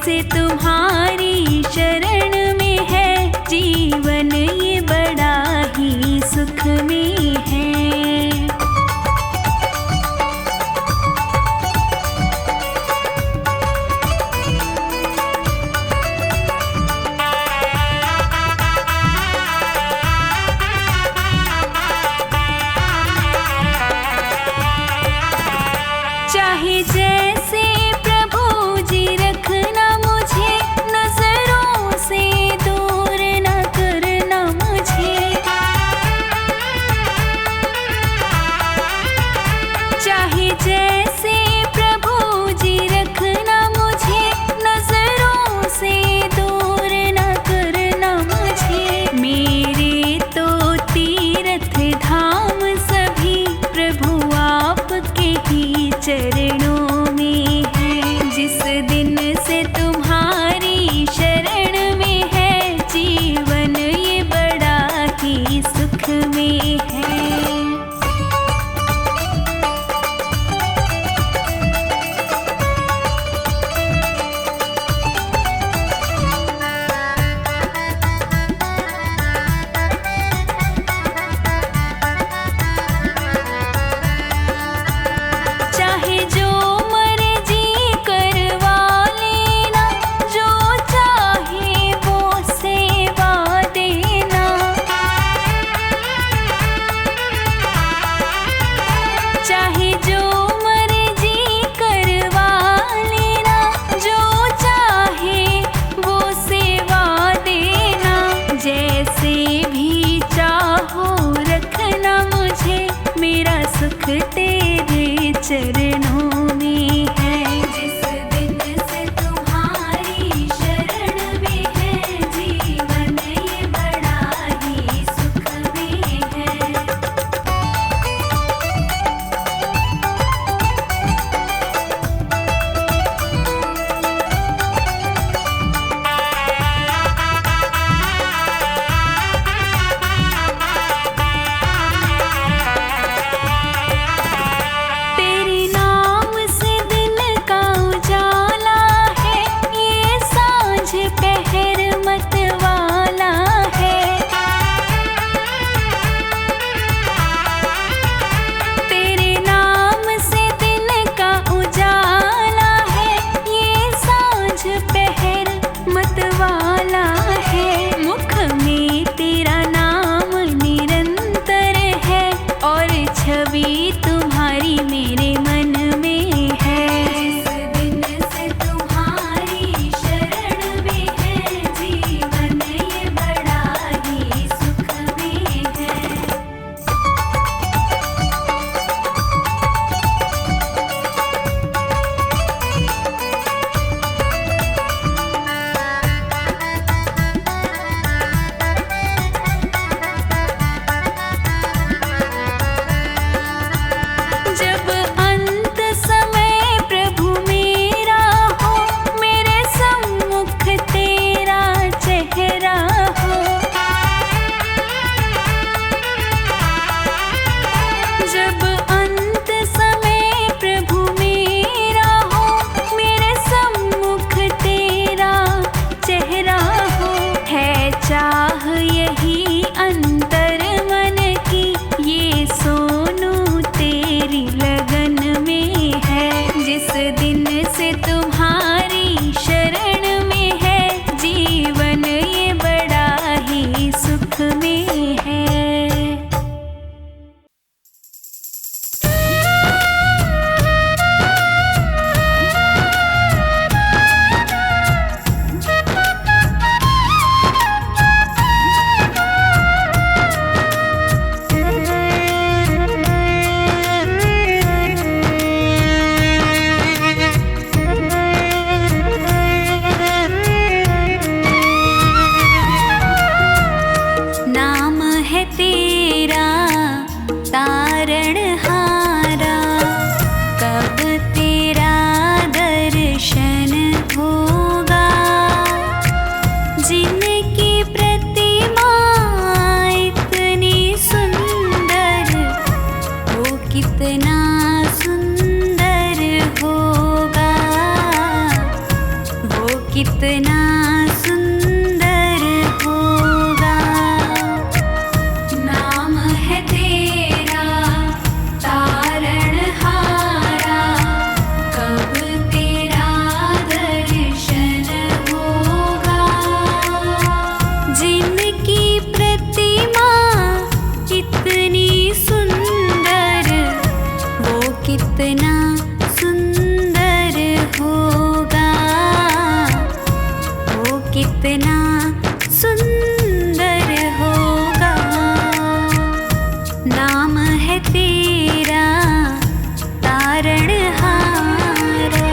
से तुम्हारी शरण में है, जीवन ये बड़ा ही सुख में है। चाहे जैसे प्रभु जी रखना मुझे, नजरों से दूर न करना मुझे। कितना सुंदर होगा। नाम है तेरा तारणहारा, कब तेरा दर्शन होगा। जिनकी प्रतिमा इतनी सुंदर, वो कितना सुंदर होगा, वो कितना सुंदर होगा। नाम है तेरा तारणहारा।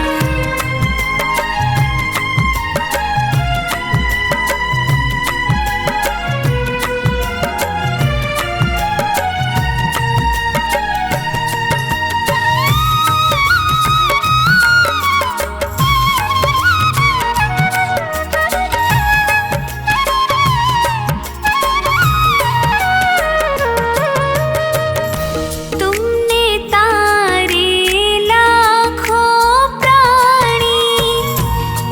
तुमने तारे लाखों प्राणी,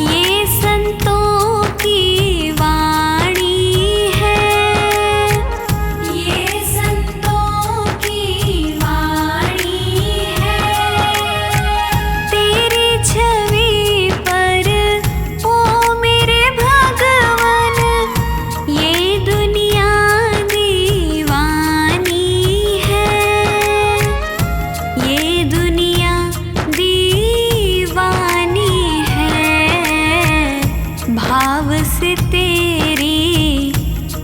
ये संतों की वाणी है, ये संतों की वाणी है। तेरी छवि पर ओ मेरे भगवान, ये दुनिया दीवानी है, ये दुनिया दीवानी है। भाव से तेरी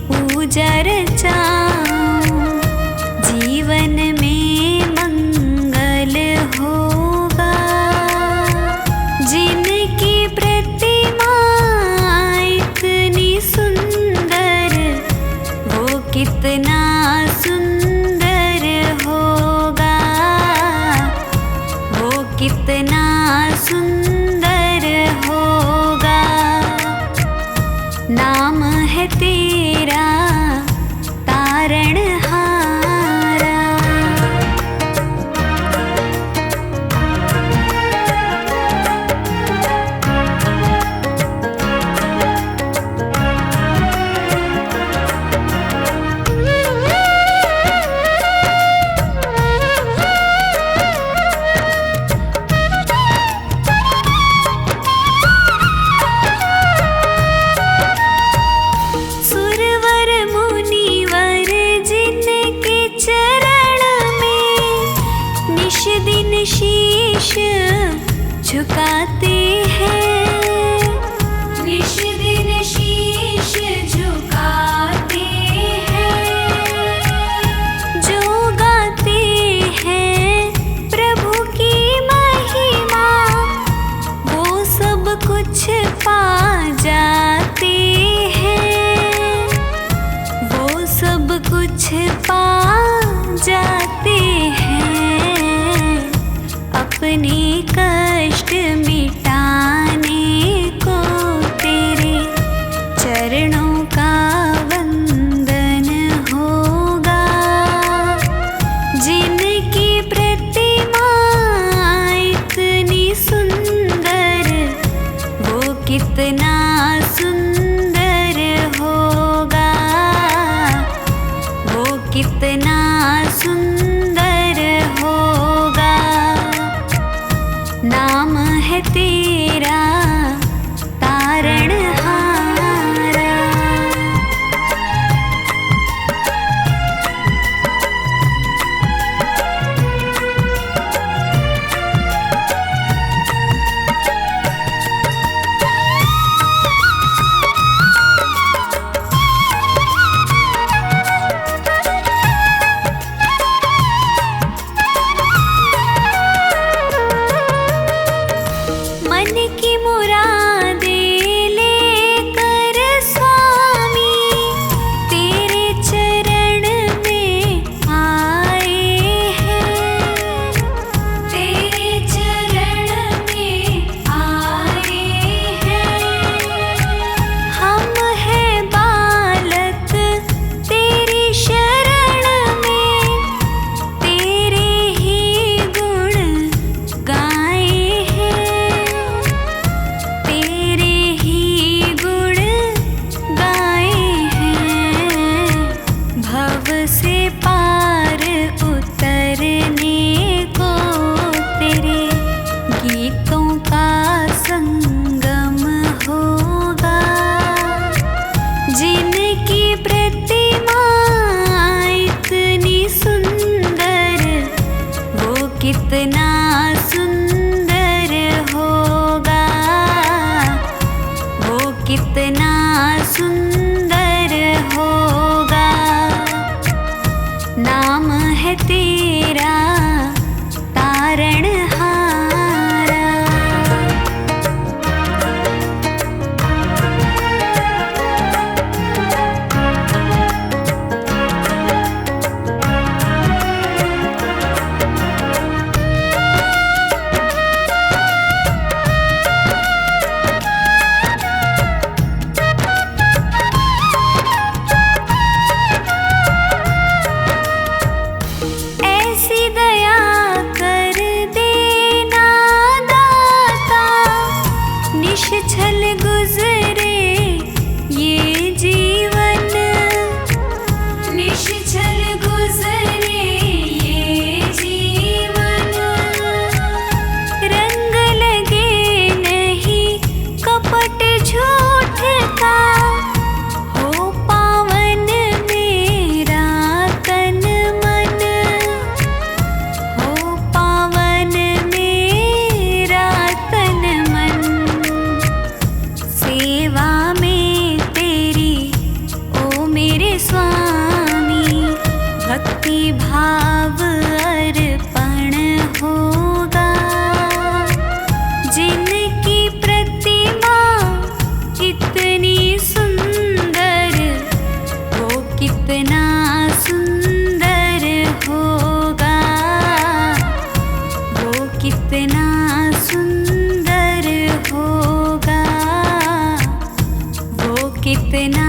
पूजा रचाऊं, जीवन में मंगल होगा। जिनकी प्रतिमा इतनी सुंदर, वो कितना सुंदर होगा, वो कितना सुंदर होगा। नाम है तेरा तारणहारा। सुरवर मुनिवर जिनके चरण में निश दिन शीश झुकाते हैं, निश दिन शीश झुकाते हैं। जो गाते हैं प्रभु की महिमा, वो सब कुछ पा जाते हैं, वो सब कुछ पा जाते हैं। अपने कष्ट मिटाने को तेरे चरणों का वंदन होगा। जिनकी प्रतिमा इतनी सुंदर, वो कितना सुंदर होगा, वो कितना सुंदर होगा। नाम है तेरा तारणहारा। मन कितना सुंदर होगा। नाम है तेरा तारणहारा। ऐसी दया कर देना दाता, निश्छल गुजरे ये जीवन। निश्छल गुजरे ये जीवन। रंग लगे नहीं कपट झूठ का, हो पावन मेरा तन मन। हो पावन मेरा तन मन। सेवा में तेरी ओ मेरे स्वामी, भक्ति भाव अर्पण होगा। जिनकी प्रतिमा कितनी सुंदर, वो कितना सुंदर होगा। वो कितना सुंदर होगा। वो कितना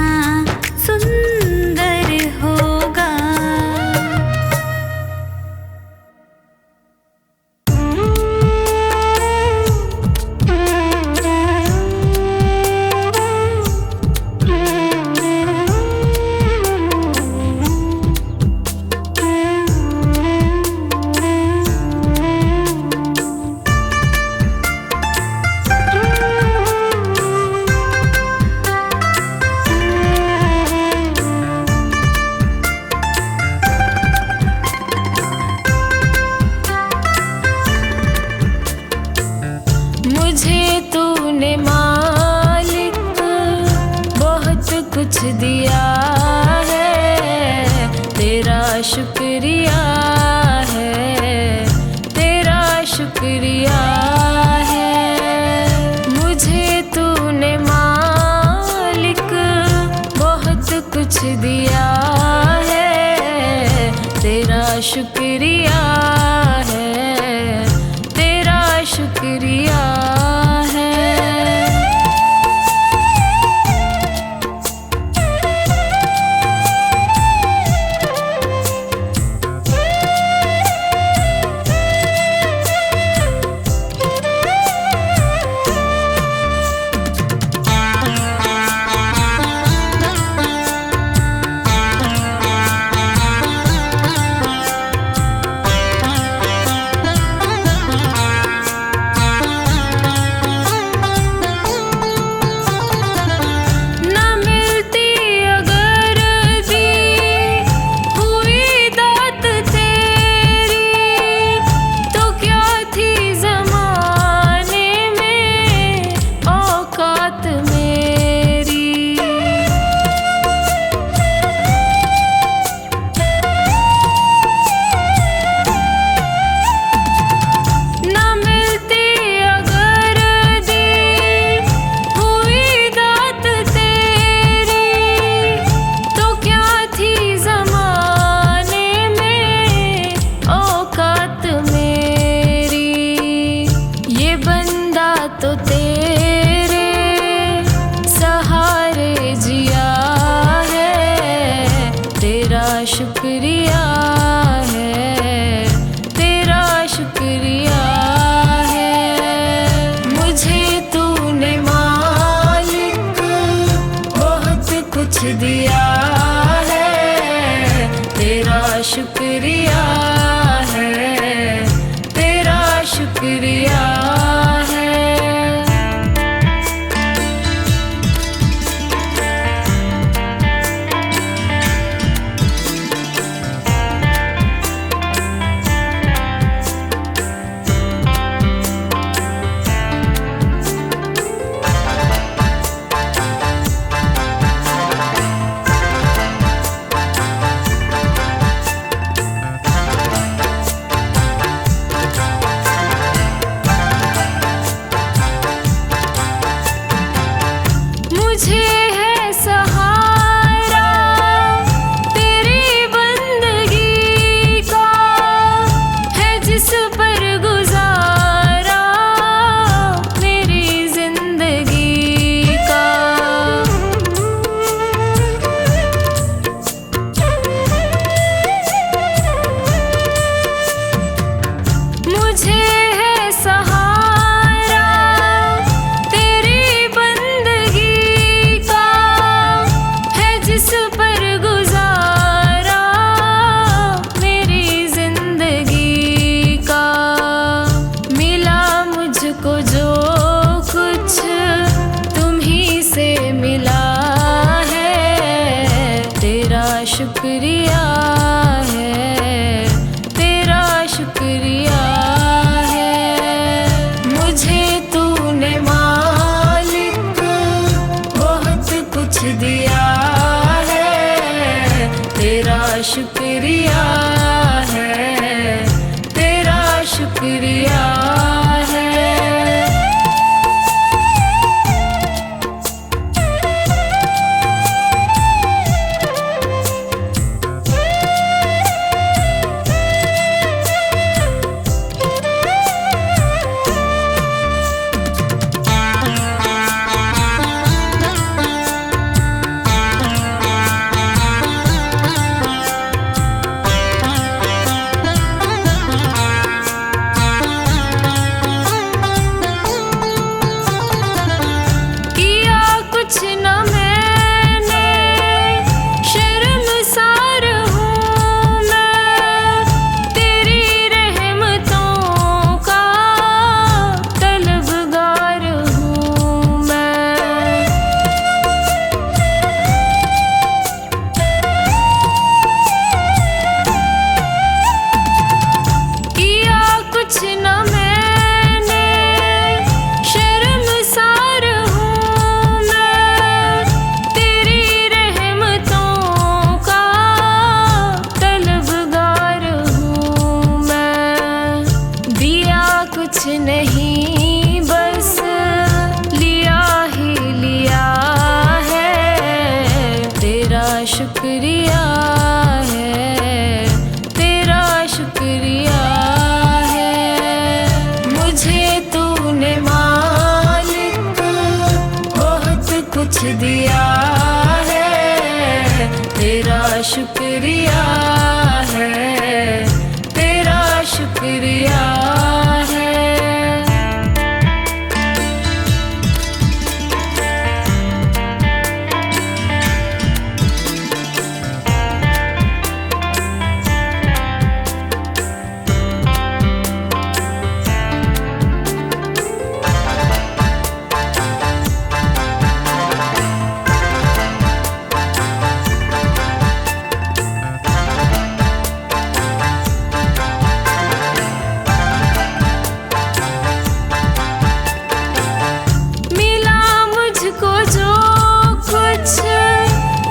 सुंदर होगा। मुझे तूने मालिक बहुत कुछ दिया है, तेरा शुक्रिया है। तेरा शुक्रिया है। मुझे तूने मालिक बहुत कुछ दिया है, तेरा शुक्रिया है। तेरा शुक्रिया है। शुक्रिया है, तेरा शुक्रिया है। मुझे तूने मालिक बहुत कुछ दिया है, तेरा शुक्रिया है, तेरा शुक्रिया है। मुझे है सहारा तेरी बंदगी का, है जिस पर गुजारा मेरी जिंदगी का। मुझे है सहारा तेरी बंदगी का, है जिस पर गुजारा मेरी जिंदगी का। मिला मुझको जो कुछ तुम्ही से मिला है, तेरा शुक्रिया है, तेरा शुक्रिया है। मुझे तूने मालिक बहुत कुछ दिया है, तेरा शुक्रिया है, तेरा शुक्रिया है। किया कुछ न मैंने, शर्मसार हूँ मैं, तेरी रहमतों का तलबगार हूँ मैं। किया कुछ न मैंने, शर्मसार हूँ मैं, तेरी रहमतों का तलबगार हूँ मैं। दिया कुछ नहीं बस लिया ही लिया है, तेरा शुक्रिया है, तेरा शुक्रिया है। मुझे तूने मालिक बहुत कुछ दिया है, तेरा शुक्रिया है, तेरा शुक्रिया है। मिला मुझको जो कुछ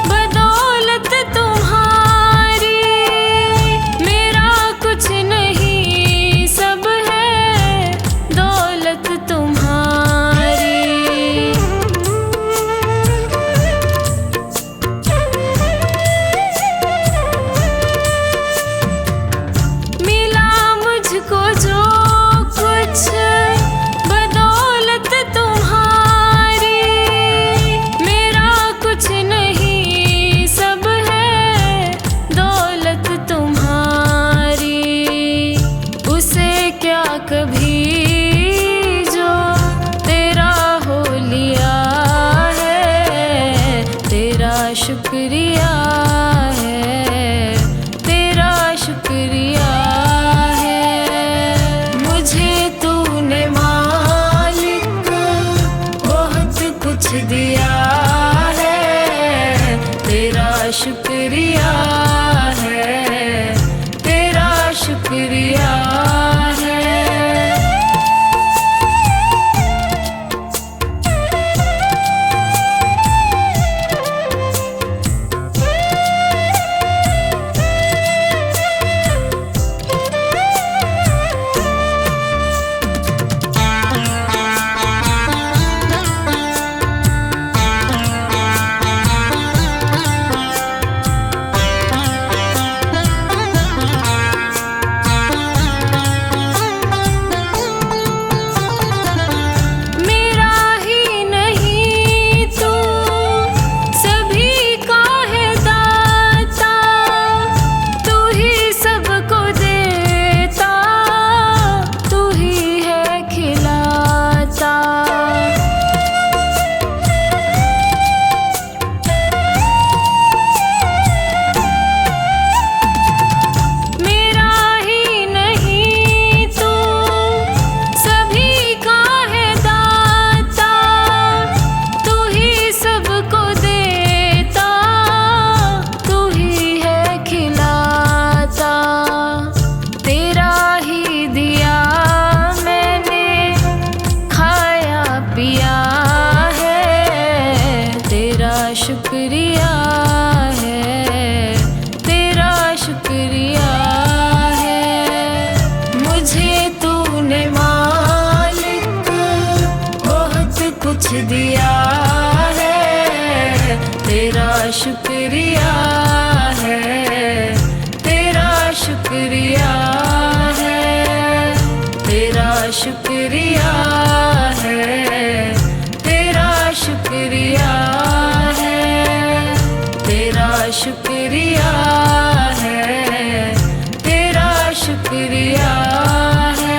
बदौलत तुम्हारी, मेरा कुछ नहीं सब है दौलत तुम्हारी। मिला मुझको जो कुछ बदौलत तुम्हारी, मेरा कुछ नहीं सब है दौलत तुम्हारी। उसे क्या कभी जो तेरा हो लिया है, तेरा शुक्रिया है, तेरा शुक्रिया है। मुझे तूने मालिक बहुत कुछ दिया है, तेरा शुक्रिया है, तेरा शुक्रिया है। शुक्रिया है, तेरा शुक्रिया है। मुझे तूने मालिक बहुत कुछ दिया है, तेरा शुक्रिया है, तेरा शुक्रिया है, तेरा शुक्रिया है, तेरा शुक्रिया है, तेरा शुक्रिया है, तेरा शुक्रिया है।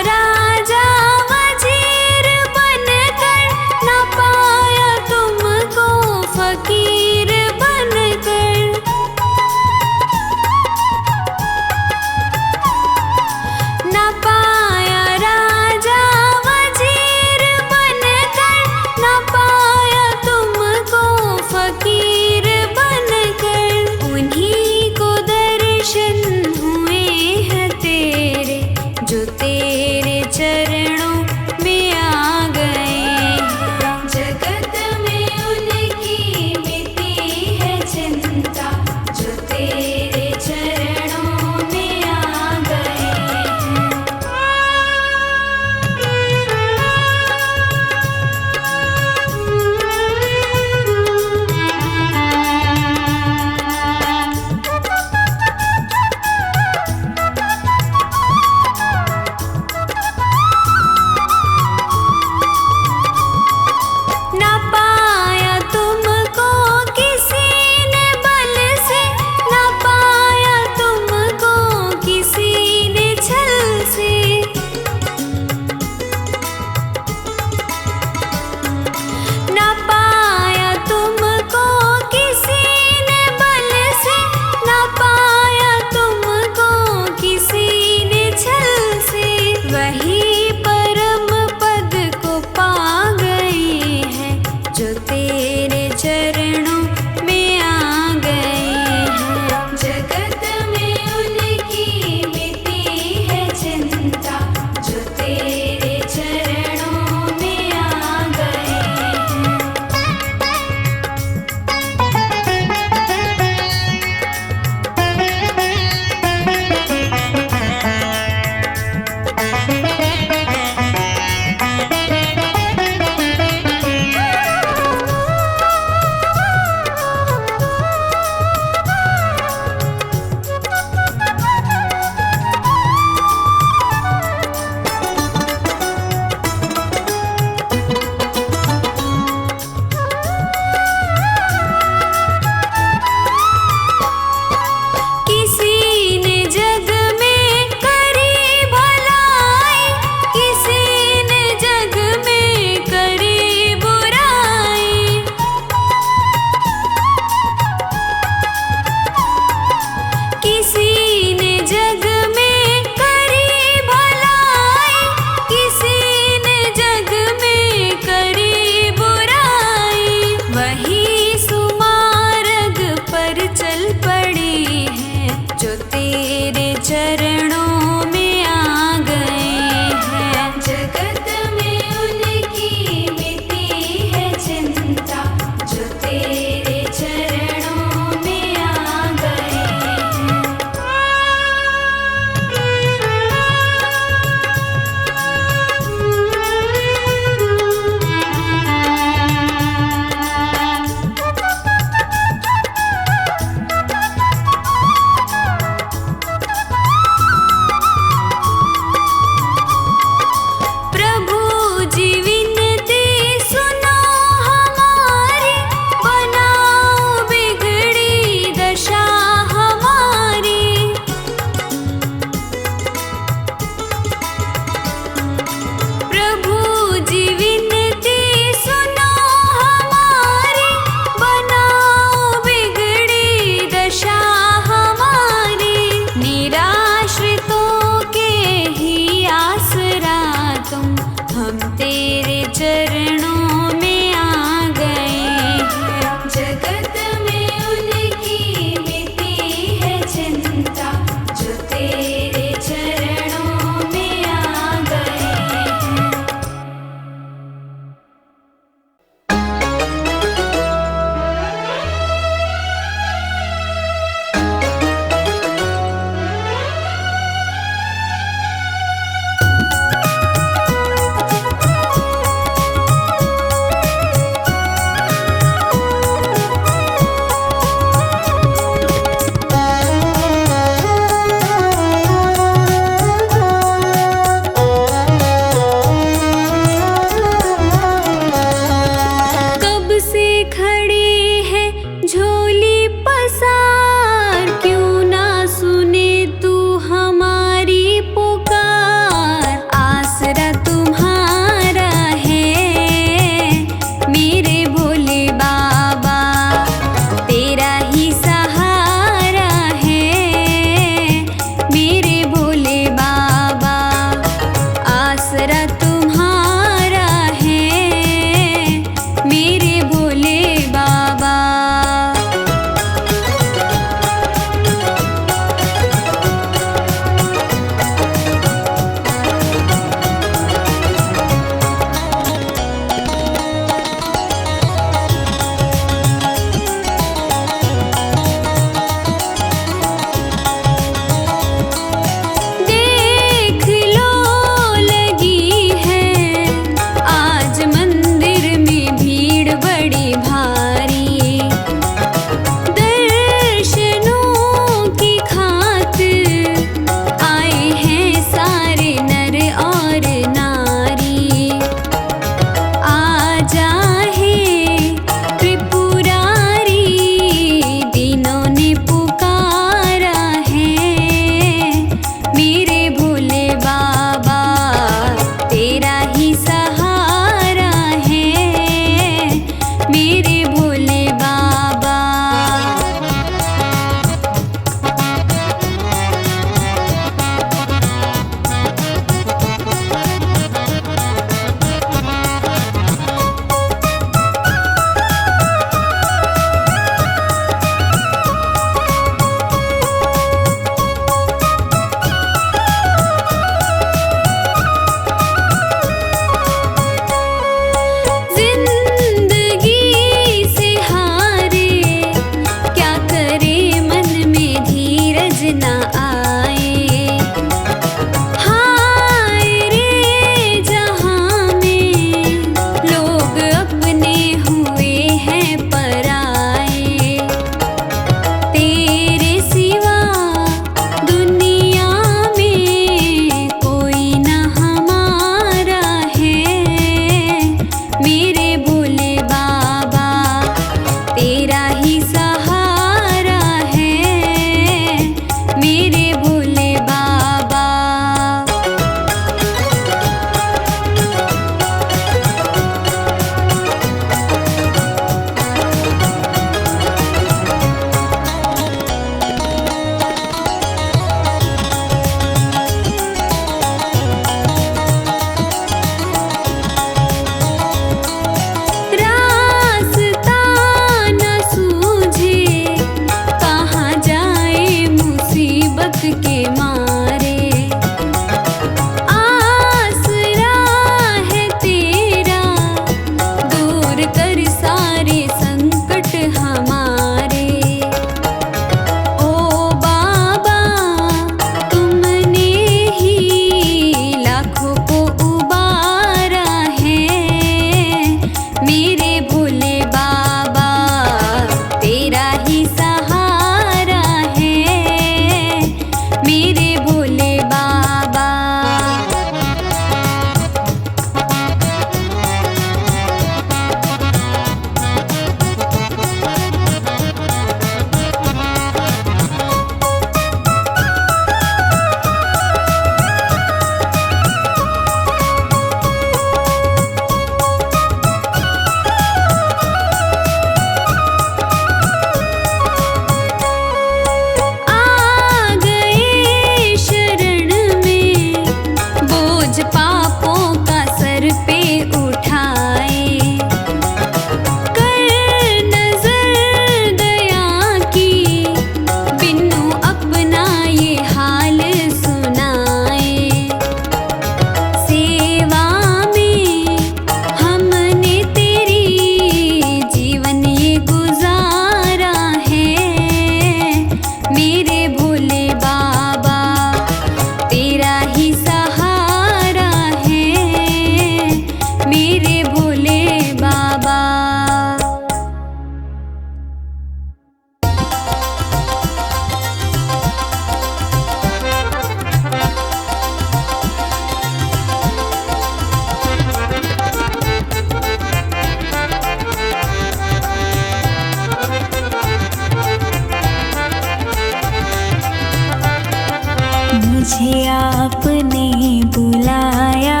मुझे आपने बुलाया,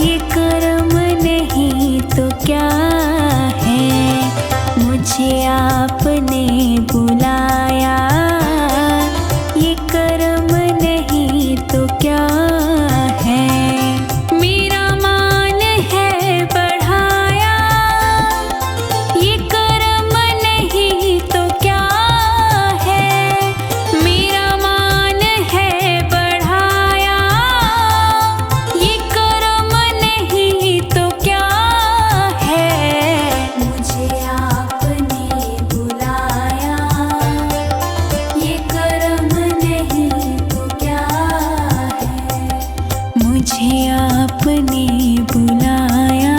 ये कर्म नहीं तो क्या है। मुझे आपने बुलाया, ये कर्म नहीं तो क्या है। मेरा मान है बढ़ाया, ये कर्म नहीं तो क्या है। मेरा मान है बढ़ाया, ये कर्म नहीं तो क्या है। मुझे आपने बुलाया, ये कर्म नहीं तो क्या है। मुझे आपने बुलाया,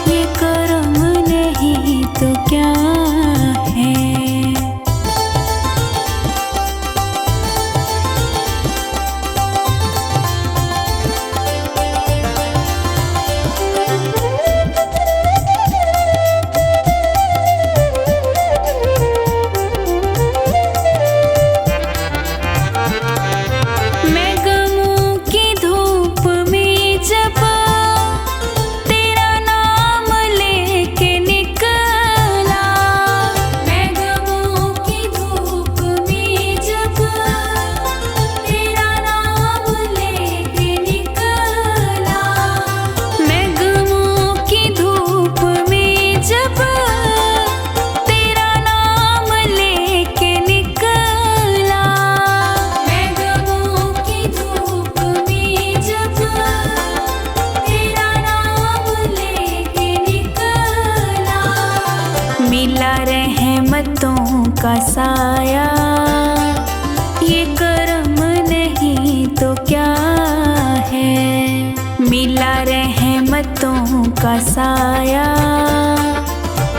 ये कर्म नहीं तो क्या है। मैं गमों की धूप में जब तेरा नाम लेके निकला, मैं गमों की धूप में जब तेरा नाम लेके निकला। मैं गमों की धूप में जब तेरा नाम लेके निकला। मैं गमों की धूप में जब तेरा नाम लेके निकला। मिला रहमतों का साया, ये कर्म नहीं तो क्या है। मिला रहमतों का साया,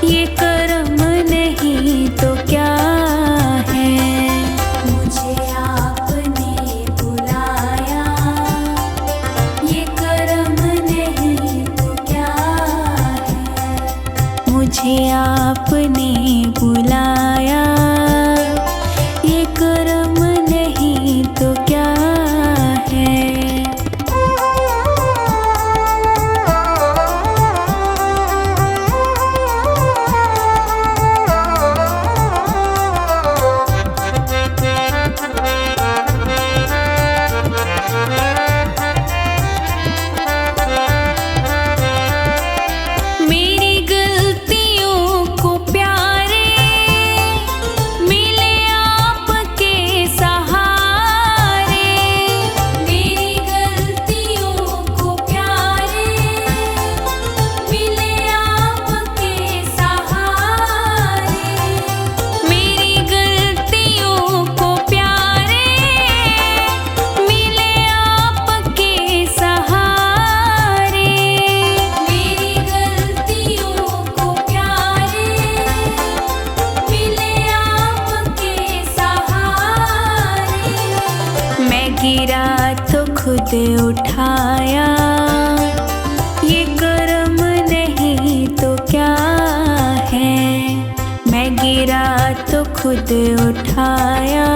ये कर्म नहीं तो क्या है। मुझे आपने बुलाया, ये कर्म नहीं तो क्या है। मुझे आपने बुलाया, ये कर्म नहीं तो क्या है। मेरी गलतियों को प्यारे मिले आपके सहारे। मेरी गलतियों को प्यारे मिले आपके सहारे। मेरी गलतियों को प्यारे मिले आपके सहारे। मेरी गलतियों को प्यारे मिले आपके सहारे। मैं गिरा तो खुद उठाया, ये कर्म नहीं तो क्या है। मैं गिरा तो खुद उठाया,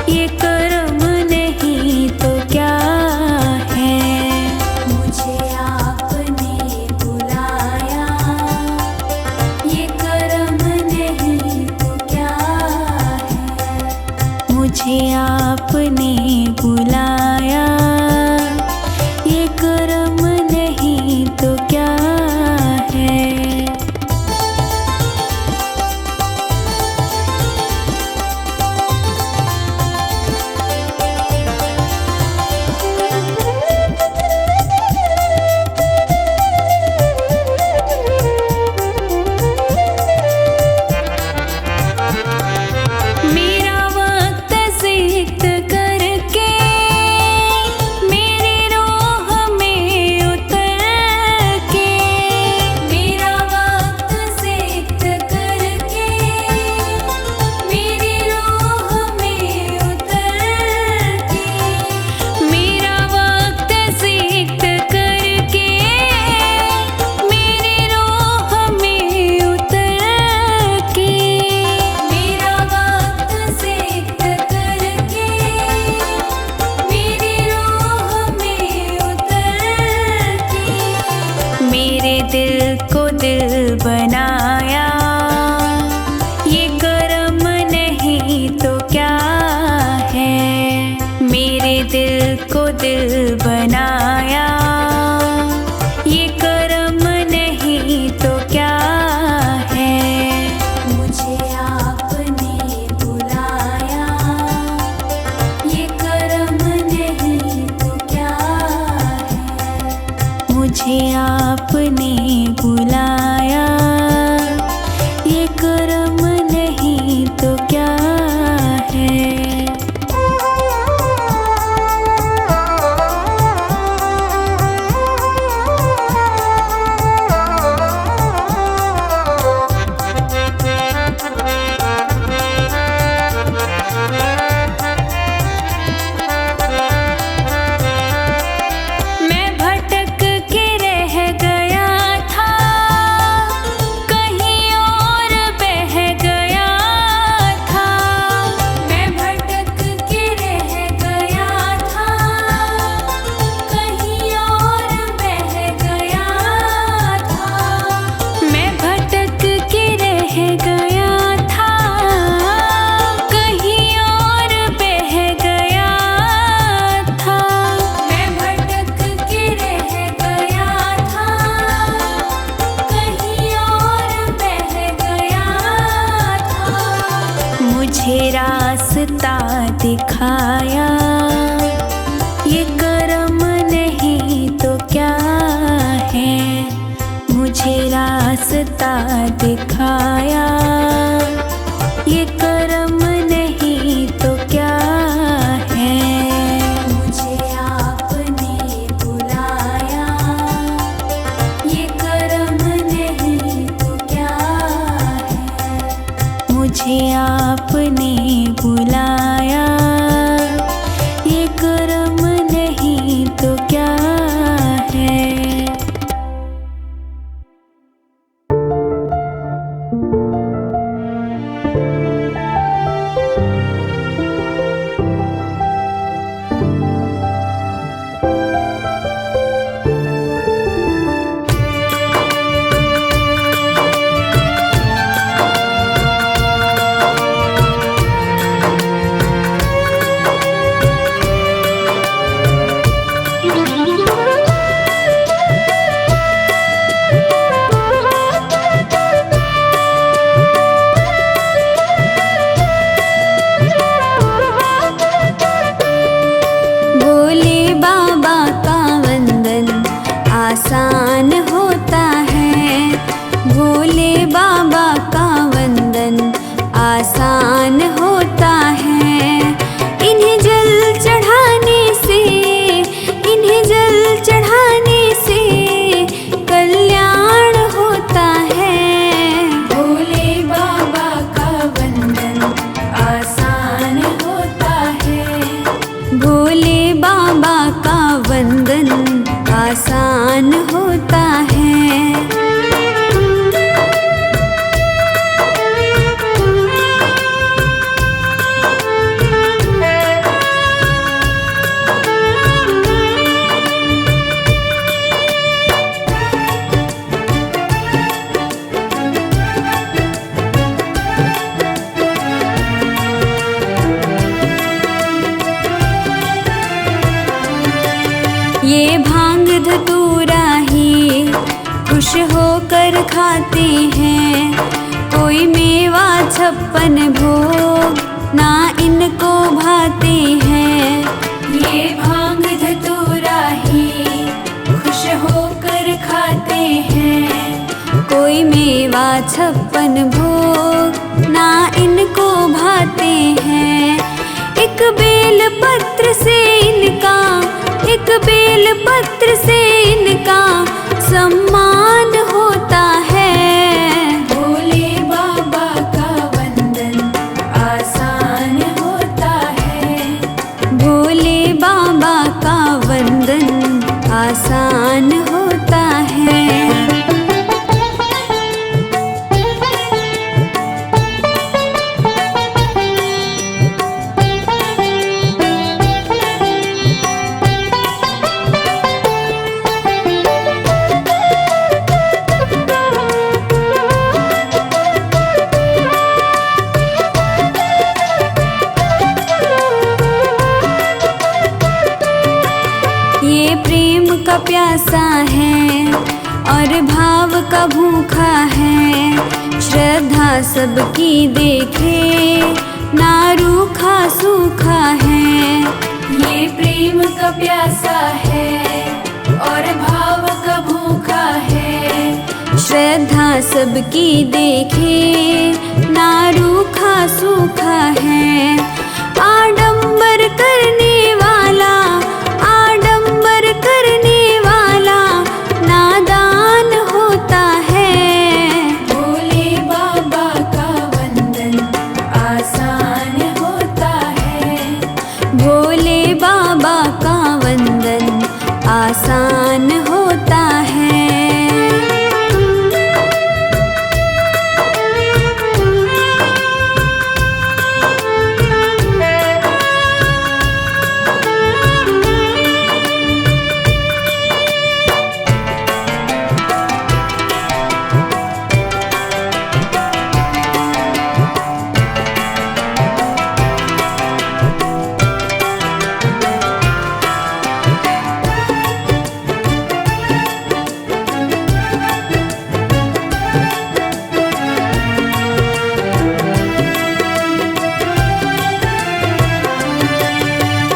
ये कर्म नहीं तो क्या है। मुझे आपने बुलाया, ये कर्म नहीं तो क्या है। मुझे आपने बुलाया, ये कर्म नहीं तो क्या है। बनाया। ये कर्म नहीं तो क्या है, मेरे दिल को दिल बनाया। ये कर्म नहीं तो क्या है, मुझे आपने बुलाया। ये कर्म नहीं तो क्या है, मुझे आपने बुलाया। ये कर्म नहीं तो क्या है। मुझे रास्ता दिखाया। ये कर्म नहीं तो क्या है, मुझे रास्ता दिखाया। ये कर्म नहीं तो क्या है, मुझे आपने बुलाया। ये कर्म नहीं तो क्या है, मुझे आपने बुलाया। ये कर्म नहीं तो क्या है। आसान होता है, भोले बाबा का वंदन आसान होता है। इन्हें जल चढ़ाने से, इन्हें जल चढ़ाने से कल्याण होता है। भोले बाबा का वंदन आसान होता है, भोले बाबा का वंदन आसान होता है। ये भांग धतूरा ही खुश होकर खाते हैं, कोई मेवा 56 भोग ना इनको भाते हैं। ये भांग धतूरा ही खुश होकर खाते हैं, कोई मेवा 56 भोग ना इनको भाते हैं। एक बेल पत्र से इनका, एक बेल पत्र से इनका सम्मान होता है। भोले बाबा का वंदन आसान होता है, भोले बाबा का वंदन आसान होता है। प्यासा है और भाव का भूखा है। श्रद्धा सबकी देखे ना रूखा सूखा है। ये प्रेम का प्यासा है और भाव का भूखा है। श्रद्धा सबकी देखे ना रूखा सूखा है। आडंबर करने वाला, आडंबर करने वाला नादान होता है। भोले बाबा का वंदन आसान होता है। भोले बाबा का वंदन आसान होता है।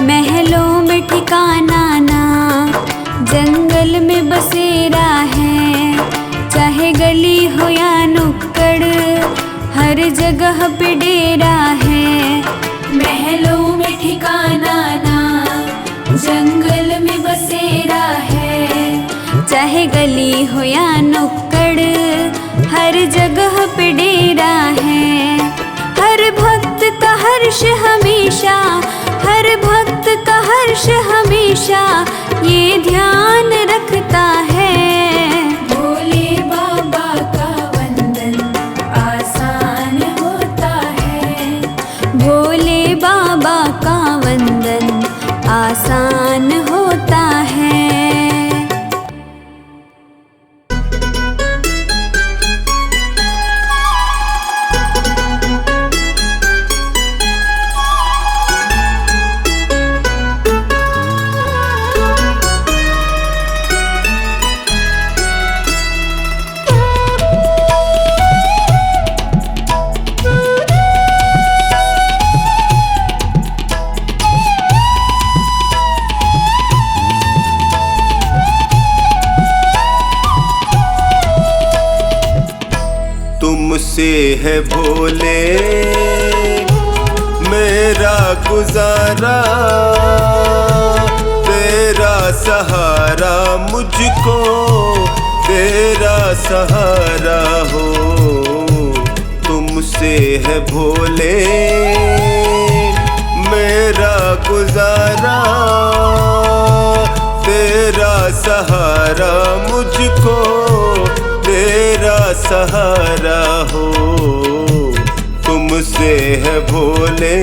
महलों में ठिकाना ना, जंगल में बसेरा है। चाहे गली हो या नुक्कड़, हर जगह पे डेरा है। महलों में ठिकाना ना, जंगल में बसेरा है। चाहे गली हो या नुक्कड़, हर जगह पे डेरा है। हर भक्त का हर्ष हमेशा, हर भक्त का हर्ष हमेशा ये ध्यान रखता है। भोले बाबा का वंदन आसान होता है। भोले बाबा का वंदन आसान होता है। तुमसे है भोले मेरा गुजारा, तेरा सहारा मुझको, तेरा सहारा हो। तुमसे है भोले मेरा गुजारा, तेरा सहारा मुझको, तेरा सहारा हो। तुमसे है भोले।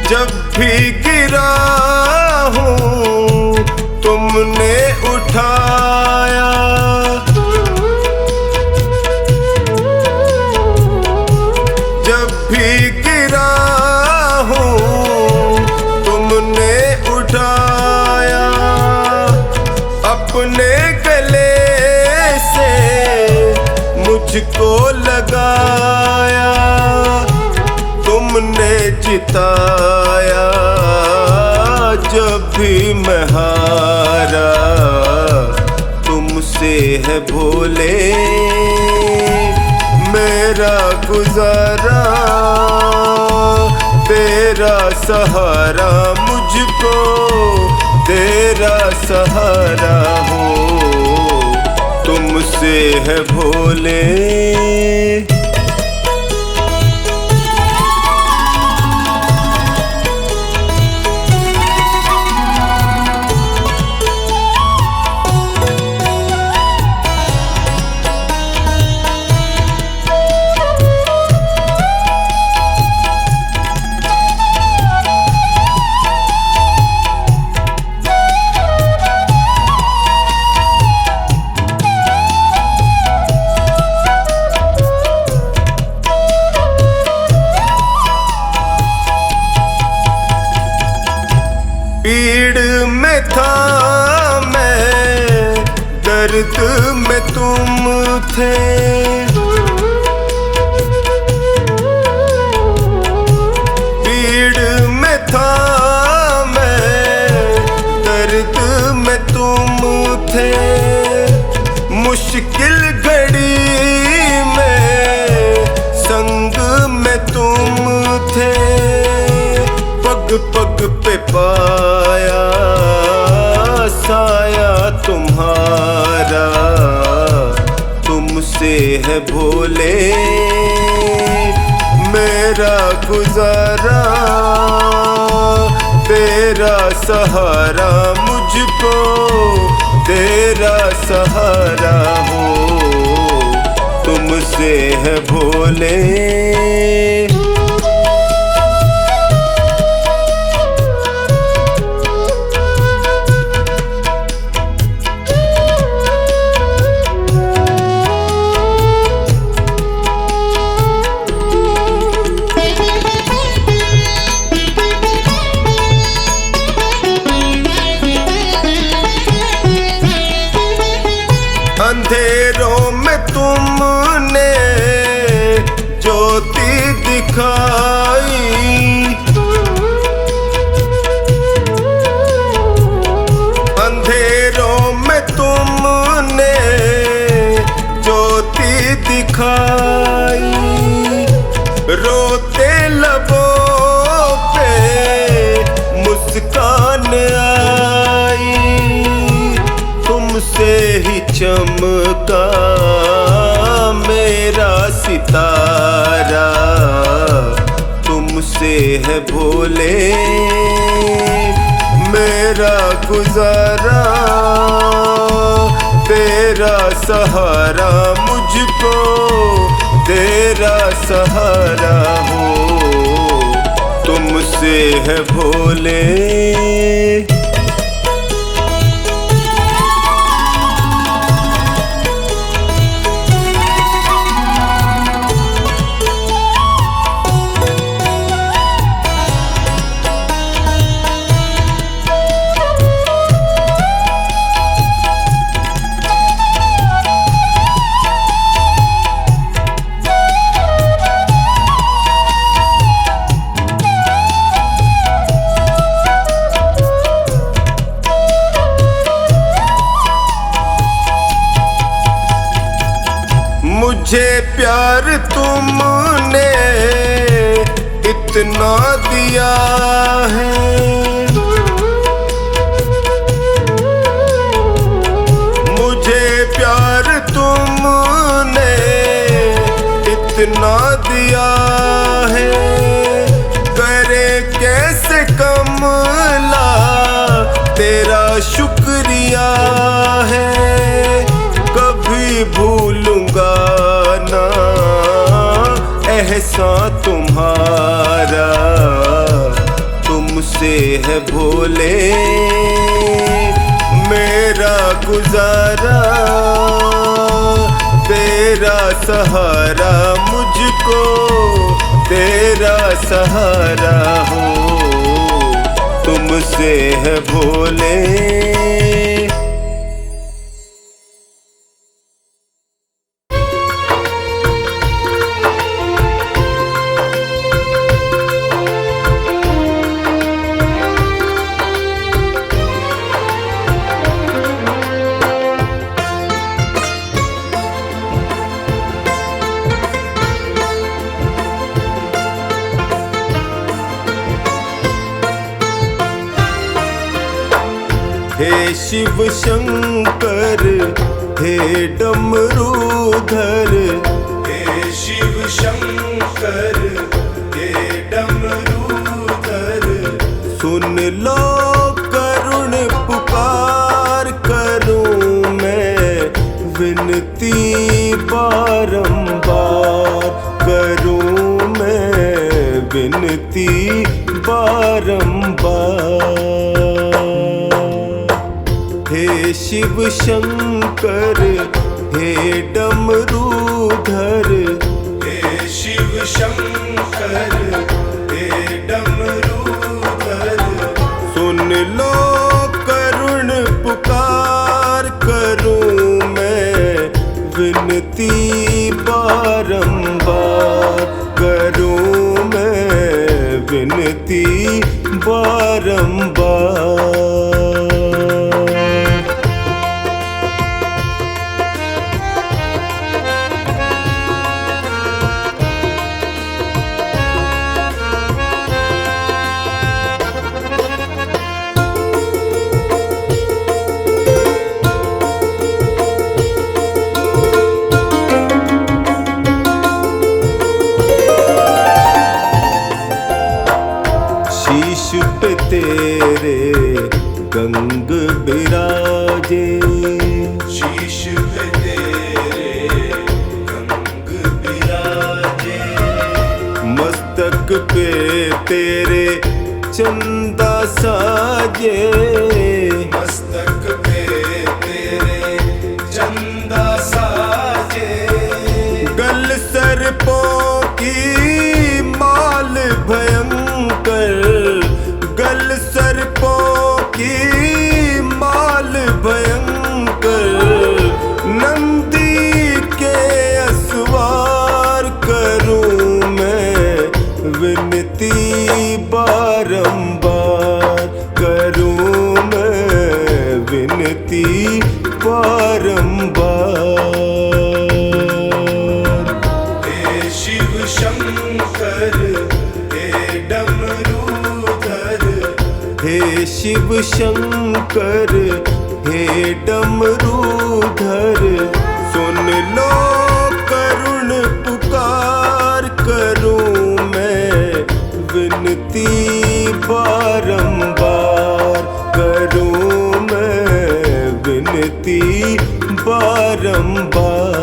जब भी गिरा हूँ तुमने उठाया, जब भी गिरा हूँ तुमने उठाया। अपने गले से मुझको लगाया, तुमने जिताया जब भी मैं हारा। तुमसे है भोले मेरा गुजारा, तेरा सहारा मुझको, तेरा सहारा हो। तुमसे है भोले। पीड़ में था मैं, दर्द में तुम थे। पीड़ में था मैं, दर्द में तुम थे। मुश्किल घड़ी में संग में तुम थे। पग पग पे पाया साया तुम्हारा, तुमसे है भोले मेरा गुजारा। तेरा सहारा मुझको, तेरा सहारा हो, तुमसे है भोले। अंधेरों में तुमने ज्योति दिखाई। अंधेरों में तुमने ज्योति दिखाई। रोते लबों पे मुस्कान आई। तुमसे ही चमका मेरा सितारा, तुमसे है भोले मेरा गुजारा। तेरा सहारा मुझको, तेरा सहारा हो, तुमसे है भोले। मुझे प्यार तुमने इतना दिया है। मुझे प्यार तुमने इतना दिया है। करे कैसे कमला तेरा शुक्रिया है। कभी भूलूंगा ना एहसान तुम्हारा, तुमसे है भोले मेरा गुजारा। तेरा सहारा मुझको, तेरा सहारा हो, तुमसे है भोले। हे शिव शंकर हे डमरूधर। हे शिव शंकर हे डमरूधर। सुन लो करुण पुकार करूं मैं, विनती बारंबार करूं मैं, विनती बारंबार। हे शिव शंकर हे डमरूधर। हे शिव शंकर हे डमरूधर। सुन लो बारंबार। शीश पे तेरे गंग बिराजे, शीश पे तेरे गंग बिराजे, मस्तक पे तेरे चंदा साजे, मस्तक पे तेरे चंदा साजे, गल सर्पों की माल भयंकर, गल सर्पों की माल भयंकर, नंदी के असवार करूं मैं विनती बारंबार, करूं मैं विनती बारंबार। हे शिव शंकर हे डमरूधर, हे शिव शंकर हे डमरूधर, सुन लो करुण पुकार, करूं मैं विनती बारंबार, करूं मैं विनती बारंबार।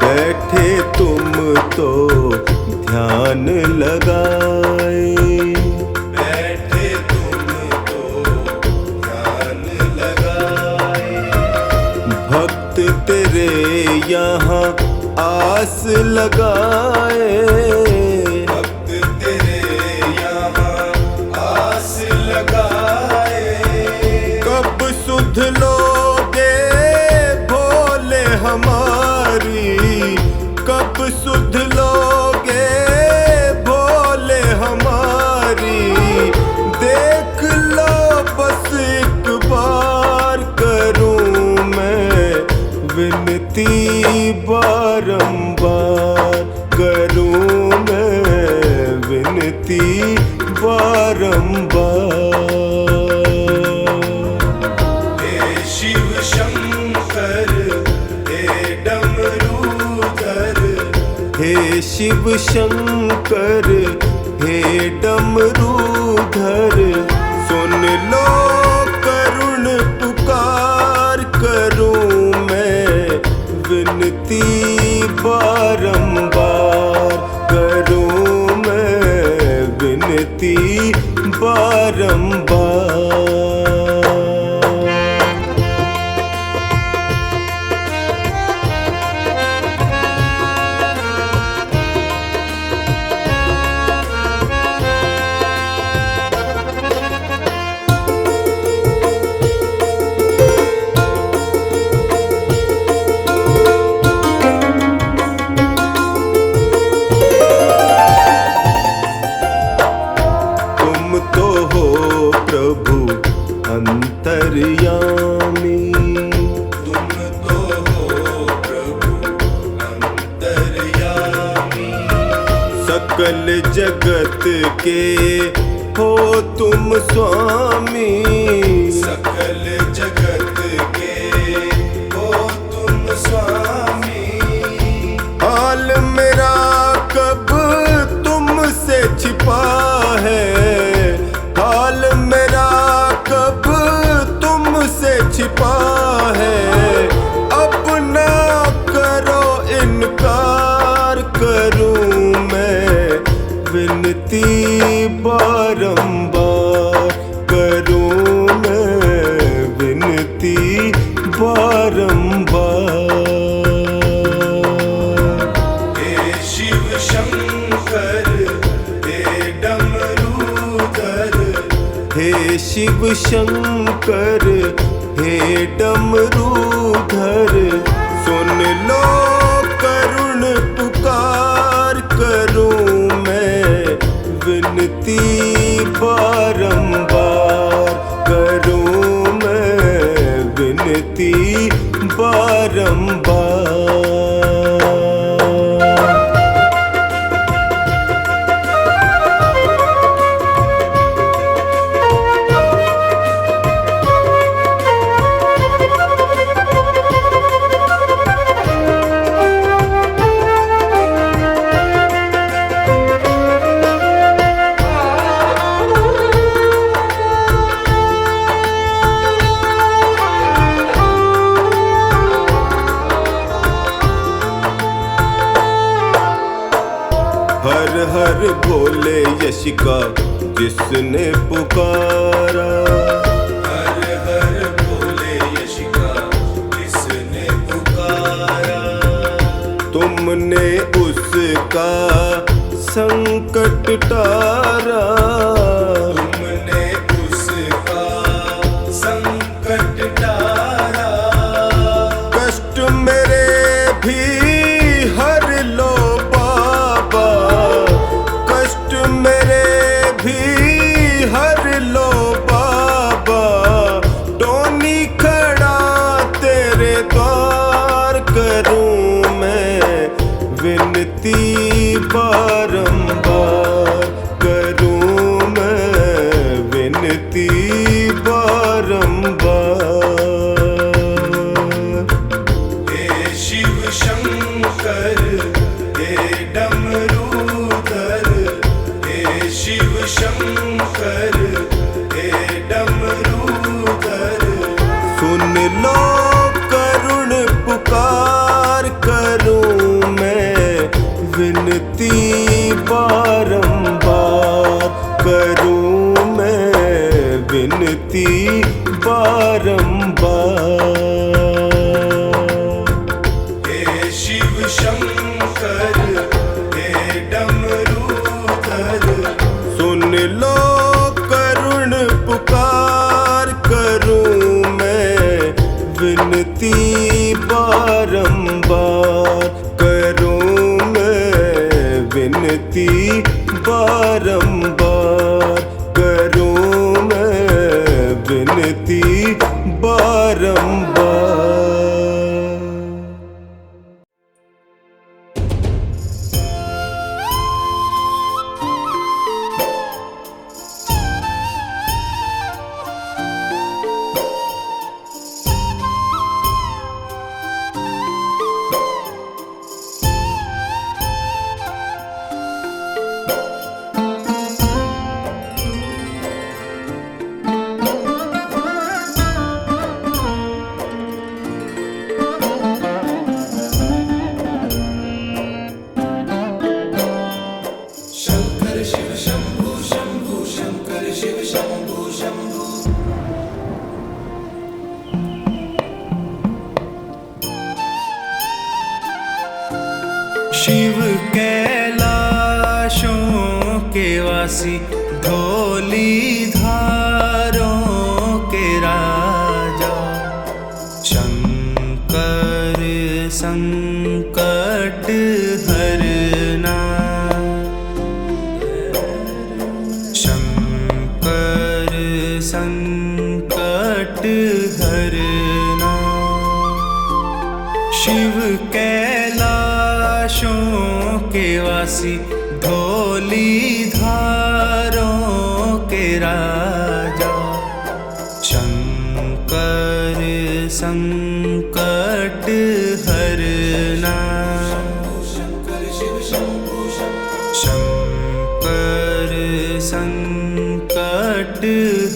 बैठे तुम तो ध्यान लगाए, बैठे तुम तो ध्यान लगाए, भक्त तेरे यहाँ आस लगाए, भक्त तेरे यहाँ आस लगाए, कब सुध लोगे भोले हमारी, कब सुध लोगे भोले हमारी, देख लो बस एक बार, करूं मैं विनती बारंबार, करूं मैं विनती बारंबार। हे शिव शंकर हे डमरूधर, हे शिव शंकर हे डमरूधर, सुन लो करुण पुकार, करूं मैं विनती बारंबार, करूं मैं विनती बारंबार। अंतर्यामी, तुम तो हो प्रभु अंतर्यामी, सकल जगत के हो तुम स्वामी, सकल जगत के हो तुम स्वामी, हाल मेरा कब तुमसे छिपा है, हाल मेरा कब तुमसे छिपा है, अब ना करो इनकार, करूं मैं शिव शंकर हे डमरूधर, सुन लो करुण पुकार करूं मैं विनती बारंबार, करूं मैं विनती बारंबार। हर हर भोले यश का जिसने पुकारा, हर हर भोले यश का जिसने पुकारा, तुमने उसका संकट टारा, तुमने उसका संकट टारा, कष्ट मेरे भी हर लो बाबा, कष्ट मेरे भी हर लो बाबा, टोनी खड़ा तेरे द्वार करूं मैं विनती बारंबार, करूं मैं विनती बारंबार। हे शिव शंकर हे डमरूधर, हे शिव शंकर हे डमरूधर, सुन लो करुण पुकार करूं मैं विनती बारंबार, करूं मैं विनती बारंबार। हे शिव शंकर हे डमरूधर, सुन लो करुण पुकार करूं मैं विनती बारंबार, करूं मैं विनती बारंबार, करूं मैं विनती बारंबार। शंकर शिव शंभु शंभु शंकर शिव शंभु शंभु, शिव कैलाशों के वासी, धौली धारों के राजा, शंकर संकट हरना, शंकर संकट हरना, शिव कैलाशों के वासी, धौली धारों के राजा, शंकर संकट हरना, शंकर शिव शंभु शंकर संकट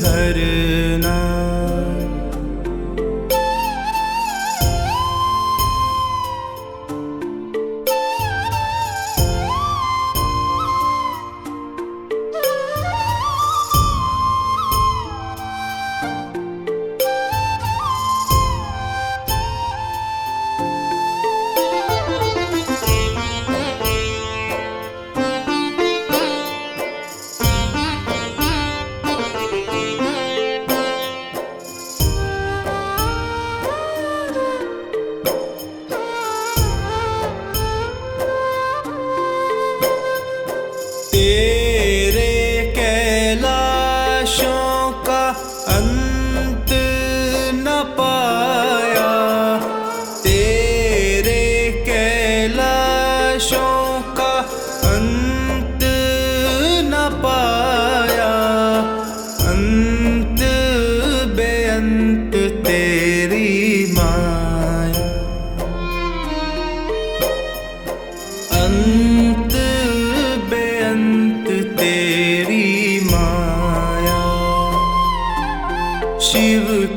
हरना।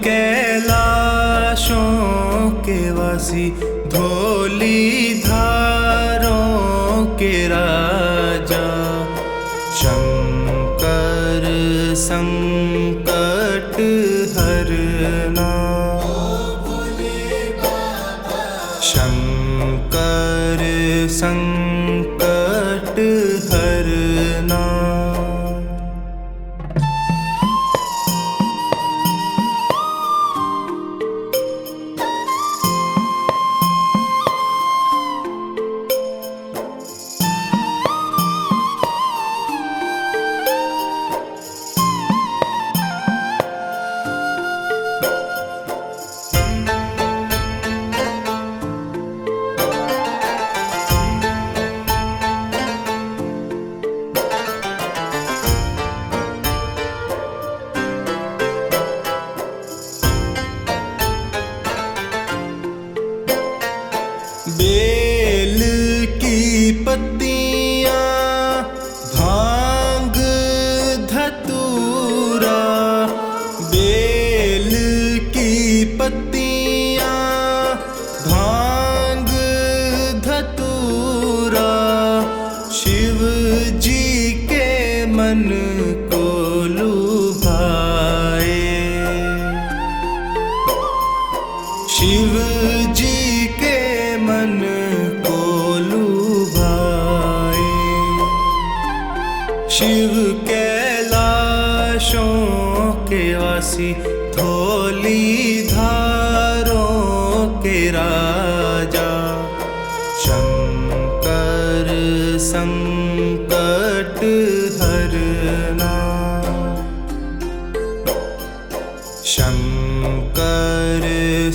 कैलाशों के वासी धोली धारों के राजा शंकर संकट हरना शंकर संकट हरना। बेल की पत्तियां भांग धतूरा बेल की पत्तियां भांग धतूरा शिव जी के मन को लुभाए शिव जी के मन को लुभाए शिव कैलाशों के वासी धोली धारों के राजा शंकर संकट हरना शंकर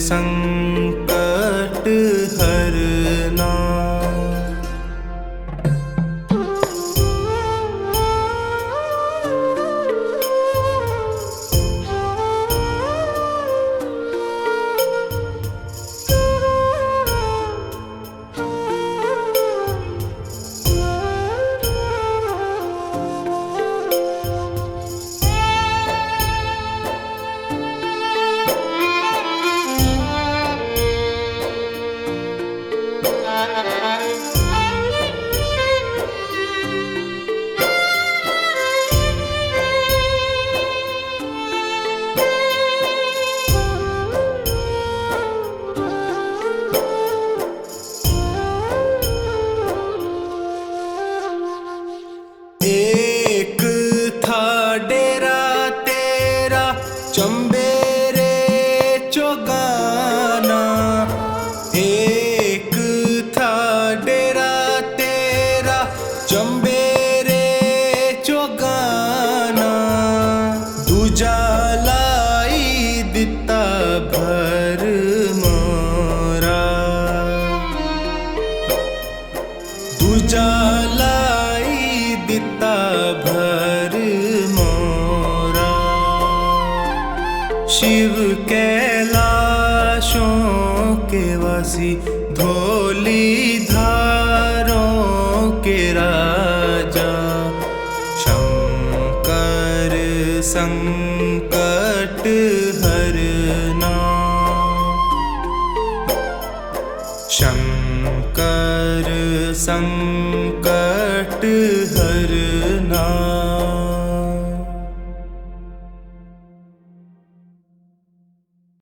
संकट हरना। एक था डेरा तेरा चंबेरे चौगाना एक था डेरा तेरा चंबेरे चौगाना दूजा लाई दिता भर मोरा दूजा दिता भर मोरा शिव कैलाशों के वासी धोली धारों के राजा शंकर संकट हरना शंकर संकट